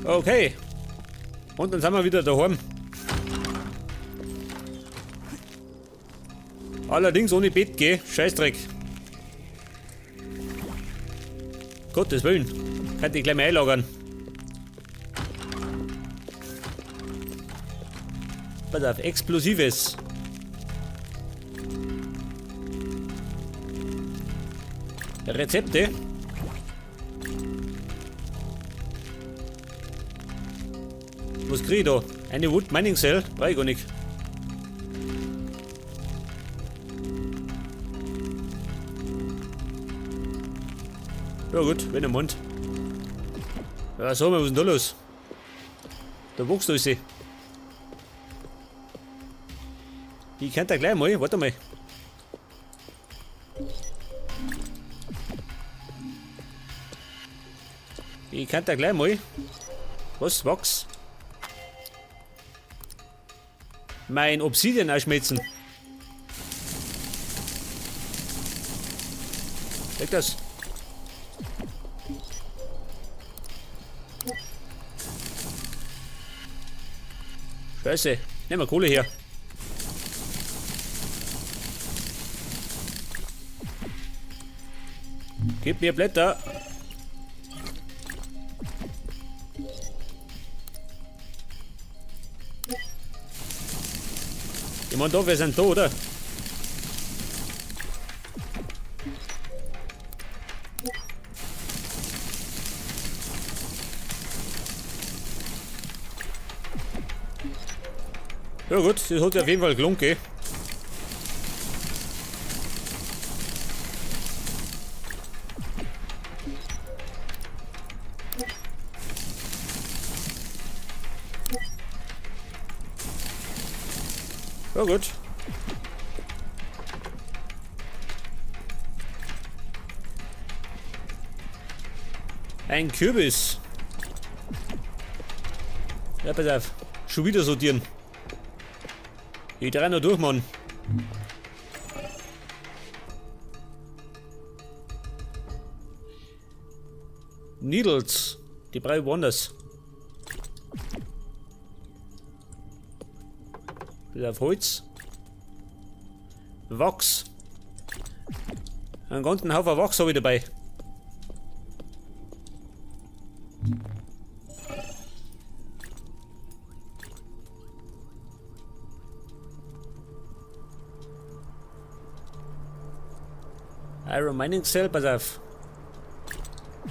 Okay. Und dann sind wir wieder daheim. Allerdings ohne Bett, gell? Scheißdreck. Gottes Willen. Kann ich gleich mal einlagern. Pass auf, Explosives. Rezepte. Was krieg ich da? Eine Wood Mining Cell? Weiß ich gar nicht. Ja gut, wenn er meint. Ja, sag mal, was ist denn da los? Da wächst alles. Ich kann da gleich mal, warte mal. Ich kann da gleich mal. Was? Wachs? Mein Obsidian ausschmelzen. Weg das. Scheiße. Nehmen wir Kohle her. Gib mir Blätter. Ich meine, doch, wir sind da, oder? Ja gut, das hat sich auf jeden Fall gelungen, gell? Ja gut. Ein Kürbis. Ja, pass auf. Schon wieder sortieren. Ich dreh noch durch, Mann. Needles. Die brauche ich woanders. Wieder auf Holz. Wachs. Einen ganzen Haufen Wachs habe ich dabei. Iron Mining Cell, pass auf.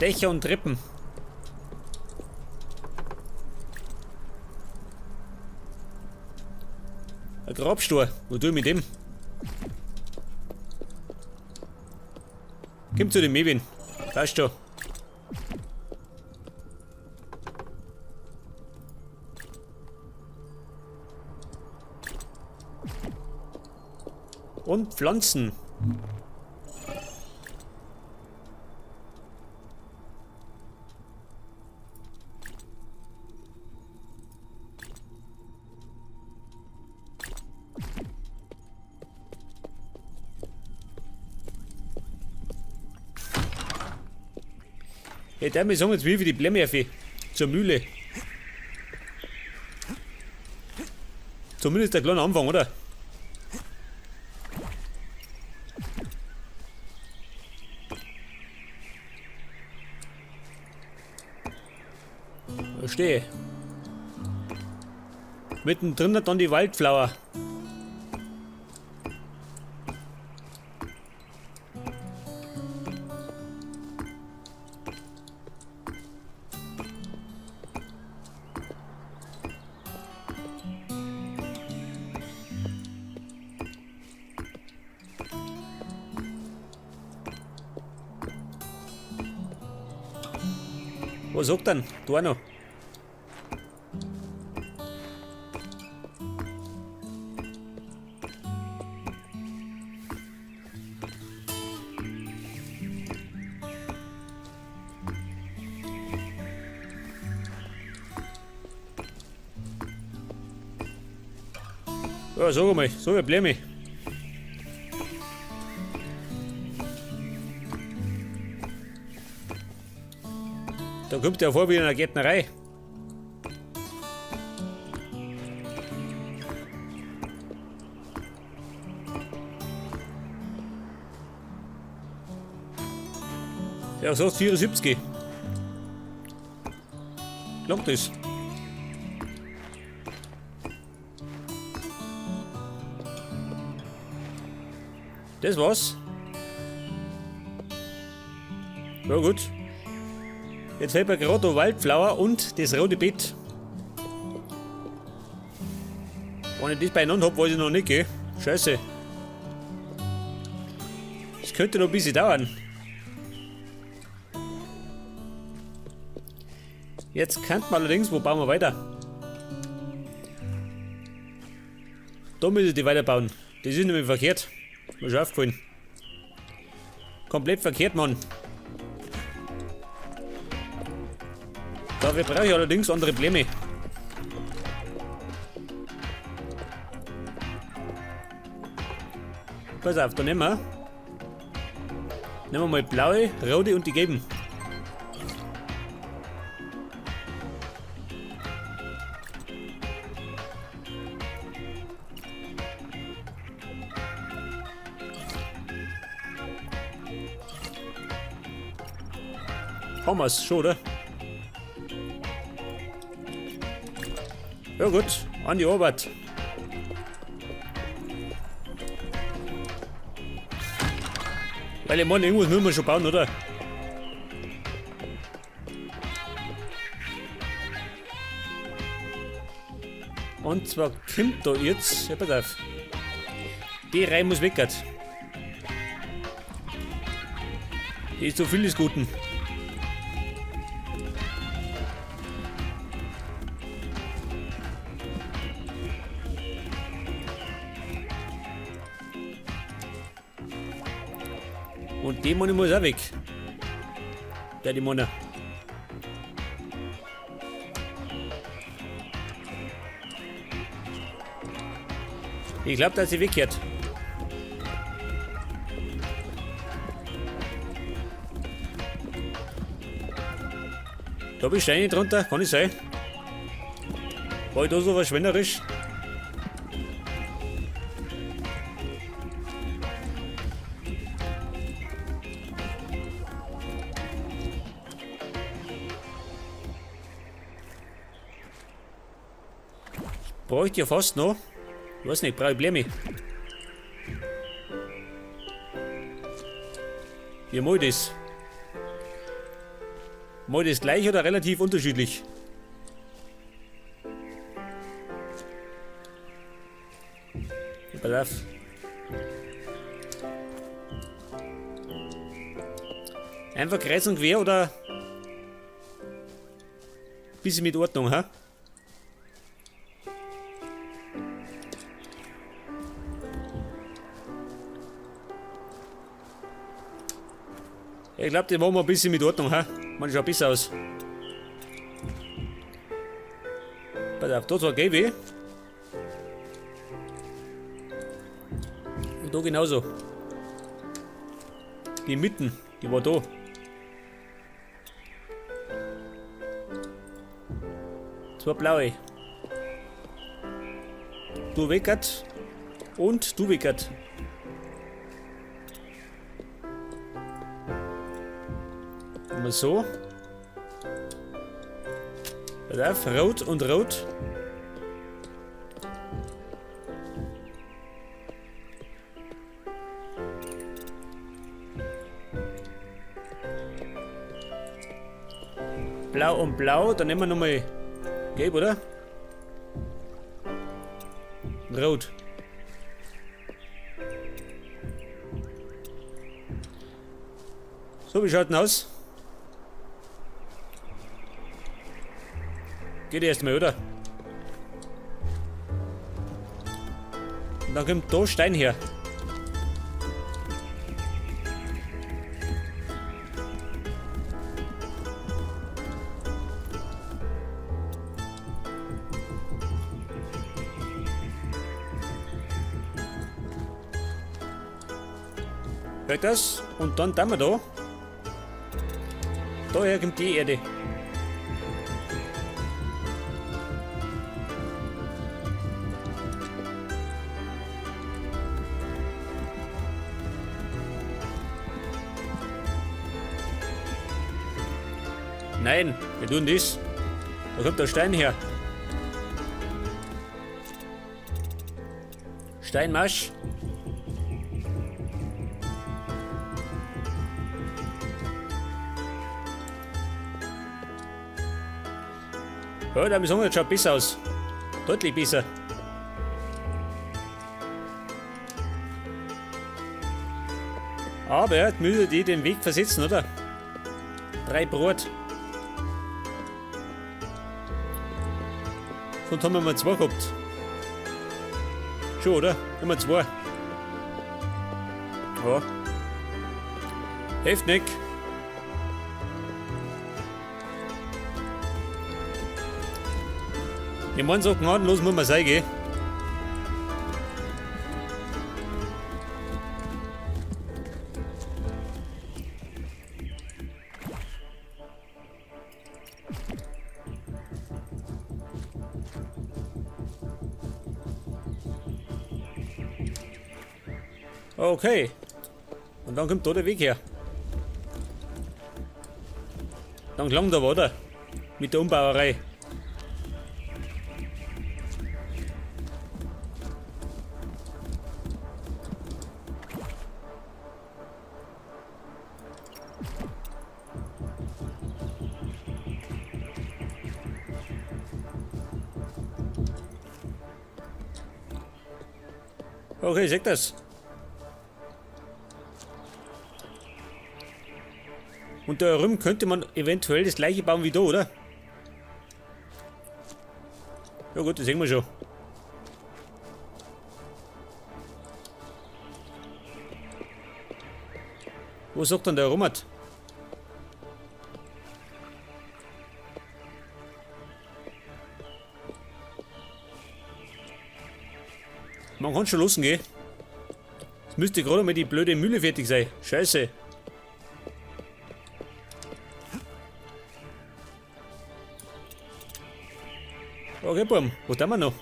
Dächer und Treppen. Ein Grabstor. Wo tue ich mit dem? Komm zu dem Mewin. Passt schon. Und Pflanzen. Hey, der mir sagen jetzt wie die Blämmerfe zur Mühle. Zumindest der kleine Anfang, oder? Verstehe. Mittendrin dann die Wildflower. Was sagt denn? Du auch noch. Ja, sag mal, so ein Blemi. Da kommt der vor wie in einer Gärtnerei. Ja, so 74. Langt das? Das war's. Ja gut. Jetzt fällt mir gerade der Wildflower und das rote Bett. Wenn ich das beieinander habe, weiß ich noch nicht, gell? Scheiße. Das könnte noch ein bisschen dauern. Jetzt kann man allerdings, wo bauen wir weiter? Da müssen ich die weiterbauen. Das ist nämlich verkehrt. Mir schon aufgefallen. Komplett verkehrt, Mann. Dafür brauche ich allerdings andere Pläne. Pass auf, da nehmen wir mal blaue, rote und die gelben. Haben wir es schon, oder? Ja gut, an die Arbeit. Weil ich meine, irgendwas müssen wir schon bauen, oder? Und zwar kommt da jetzt, ja pass auf, die Reihe muss weg. Die ist so viel des Guten. Und die Money muss auch weg. Der die Money. Ich glaube, dass sie wegkehrt. Da habe ich Steine drunter, kann ich sein. War ich da so verschwenderisch? Bräuchte ja fast noch. Ich weiß nicht, brauche ich Bläme. Wie mal das? Mal das gleich oder relativ unterschiedlich? Pass auf. Einfach kreuz und quer oder bisschen mit Ordnung, ha? Ich glaube, die machen wir ein bisschen mit Ordnung, ha? Man schaut besser aus. Pass auf, da zwar gelb. Und da genauso. Die Mitten, die war da. Zwei blaue. Du weckert. Und du weckert. Mal so. Pass auf, rot und rot. Blau und blau, dann nehmen wir nochmal gelb, oder? Rot. So, wie schaut denn aus? Geht erstmal, oder? Und dann kommt da Stein her. Hört das? Und dann tun wir da. Daher kommt die Erde. Nein, wir tun das. Da kommt der Stein her. Steinmarsch. Ja, der Misong schaut besser aus. Deutlich besser. Aber er müde die den Weg versetzen, oder? 3 Brot. Und haben wir mal 2 gehabt. Schon, oder? Haben wir 2. Ja. Hilft nicht. Ich meine, so gnadenlos muss man sein, gell? Okay. Und dann kommt da der Weg her. Dann gelang da weiter. Mit der Umbauerei. Okay, seht das. Und da herum könnte man eventuell das gleiche bauen wie da, oder? Ja gut, das sehen wir schon. Wo sagt dann der Romat? Man kann schon losgehen. Es müsste gerade mal die blöde Mühle fertig sein. Scheiße. Okay, Bum, wo sind wir noch?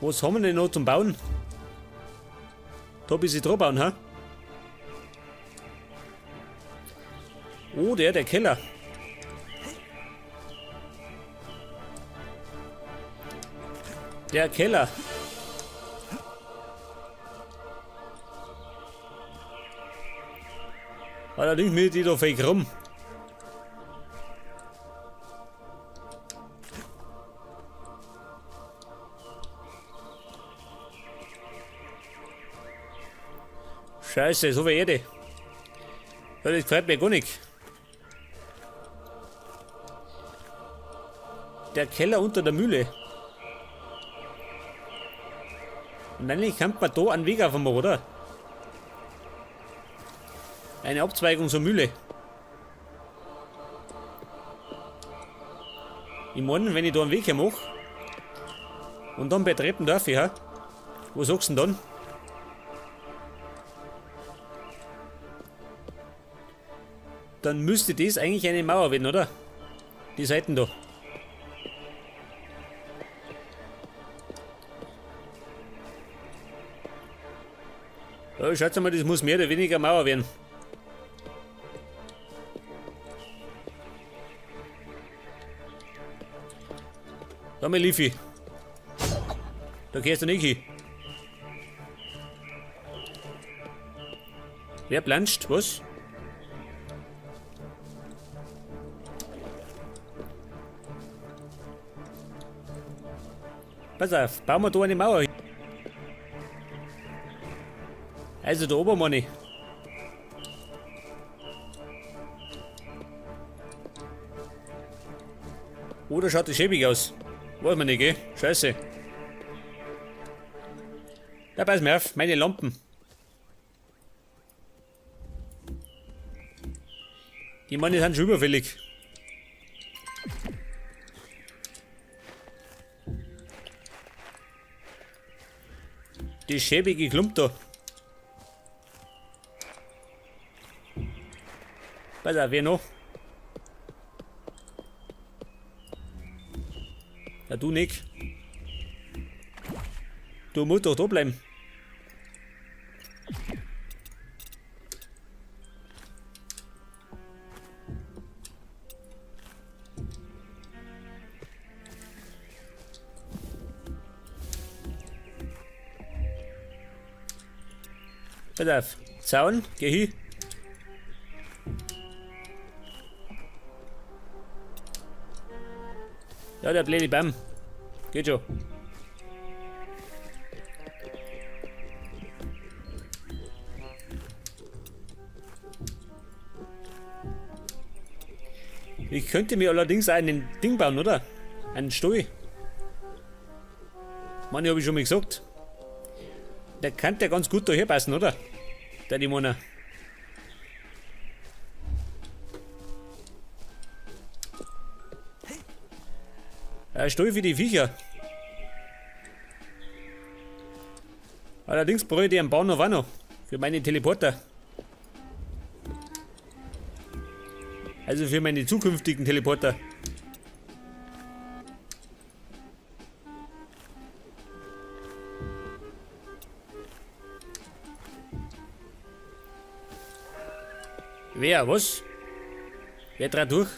Was haben wir denn noch zum Bauen? Da bis ich dran bauen, ha? Oh, der Keller. Der Keller. Allerdings mit die da fake rum. Scheiße, so wie Erde. Ja, das gefällt mir gar nicht. Der Keller unter der Mühle. Und eigentlich kann man da einen Weg aufmachen, oder? Eine Abzweigung zur Mühle. Ich meine, wenn ich da einen Weg hier mache und dann betreten darf ich, ha? Wo sagst du denn dann? Dann müsste das eigentlich eine Mauer werden, oder? Die Seiten da. Ja, schaut mal, das muss mehr oder weniger Mauer werden. Da mein Liefi. Da gehst du nicht hin. Wer planscht? Was? Pass auf, bauen wir da eine Mauer hin. Also da oben, Manni. Oder schaut das schäbig aus? Weiß man nicht, gell? Scheiße. Da pass mir auf, meine Lampen. Die Manni sind schon überfällig. Die schäbige Klump da. Pass auf, wer noch? Ja, du nicht. Du musst doch da bleiben. Pass auf. Zaun, geh hin. Ja, der blöde Baum. Geht schon. Ich könnte mir allerdings einen Ding bauen, oder? Einen Stuhl. Mann, habe ich schon mal gesagt. Der kann ja ganz gut daher passen, oder? Der Limona. Ein Stuhl für die Viecher. Allerdings brauche ich die am Bahnhof auch noch. Für meine Teleporter. Also für meine zukünftigen Teleporter. Wer, was? Wer trat durch?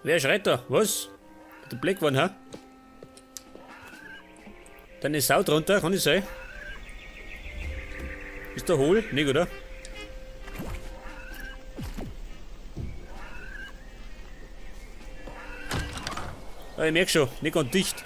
Wer schreit da? Was? Der Black One, ha? Dann ist Sau drunter, kann ich sein? Ist der hohl? Nicht, oder? Ah, ich merk schon, nicht ganz dicht.